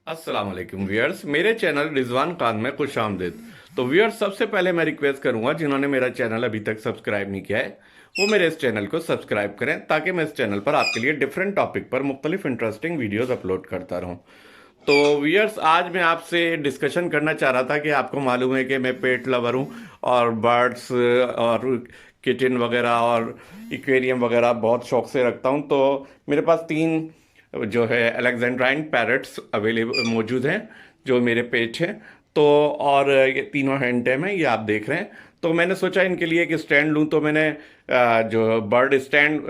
अस्सलाम वालेकुम व्यूअर्स, मेरे चैनल रिजवान खान में खुश आमदीद। तो व्यूअर्स, सबसे पहले मैं रिक्वेस्ट करूंगा जिन्होंने मेरा चैनल अभी तक सब्सक्राइब नहीं किया है वो मेरे इस चैनल को सब्सक्राइब करें, ताकि मैं इस चैनल पर आपके लिए डिफरेंट टॉपिक पर मुख्तलिफ इंटरेस्टिंग वीडियोस अपलोड करता रहूं। तो व्यूअर्स, आज मैं आपसे डिस्कशन करना चाह रहा था कि आपको मालूम है कि मैं पेट लवर हूं और बर्ड्स और किचन वगैरह और इक्वेरियम वगैरह बहुत शौक से रखता हूं। तो मेरे पास तीन जो है अलेक्जेंड्राइन पैरट्स अवेलेबल मौजूद हैं जो मेरे पेज हैं। तो और ये तीनों हैंड टैम है, ये आप देख रहे हैं। तो मैंने सोचा इनके लिए एक स्टैंड लूं। तो मैंने जो बर्ड स्टैंड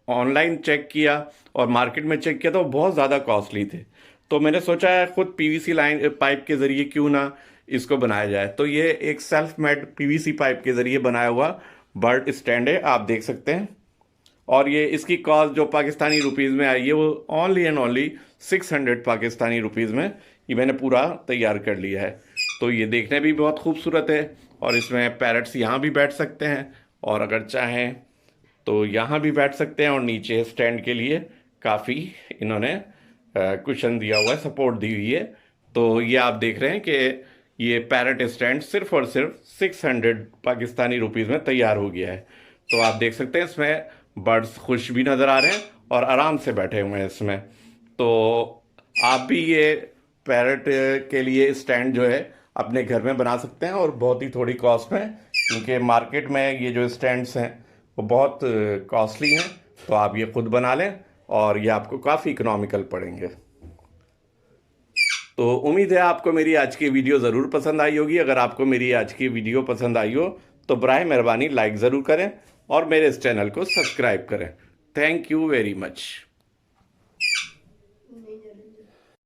ऑनलाइन चेक किया और मार्केट में चेक किया तो बहुत ज़्यादा कॉस्टली थे। तो मैंने सोचा है खुद पीवीसी लाइन पाइप के ज़रिए क्यों ना इसको बनाया जाए। तो ये एक सेल्फ मेड पीवीसी पाइप के ज़रिए बनाया हुआ बर्ड स्टैंड है, आप देख सकते हैं। और ये इसकी कॉस्ट जो पाकिस्तानी रुपीज़ में आई है वो only and only 600 Pakistani rupees में ये मैंने पूरा तैयार कर लिया है। तो ये देखने भी बहुत खूबसूरत है और इसमें पैरट्स यहाँ भी बैठ सकते हैं और अगर चाहें तो यहाँ भी बैठ सकते हैं। और नीचे स्टैंड के लिए काफ़ी इन्होंने कुशन दिया हुआ है, सपोर्ट दी हुई है। तो ये आप देख रहे हैं कि ये पैरट स्टैंड सिर्फ और सिर्फ 600 पाकिस्तानी रुपीज़ में तैयार हो गया है। तो आप देख सकते हैं इसमें बर्ड्स खुश भी नज़र आ रहे हैं और आराम से बैठे हुए हैं इसमें। तो आप भी ये पैरट के लिए स्टैंड जो है अपने घर में बना सकते हैं और बहुत ही थोड़ी कॉस्ट में, क्योंकि मार्केट में ये जो स्टैंड्स हैं वो बहुत कॉस्टली हैं। तो आप ये खुद बना लें और ये आपको काफ़ी इकोनॉमिकल पड़ेंगे। तो उम्मीद है आपको मेरी आज की वीडियो ज़रूर पसंद आई होगी। अगर आपको मेरी आज की वीडियो पसंद आई हो तो बराए मेहरबानी लाइक ज़रूर करें और मेरे इस चैनल को सब्सक्राइब करें। Thank you very much.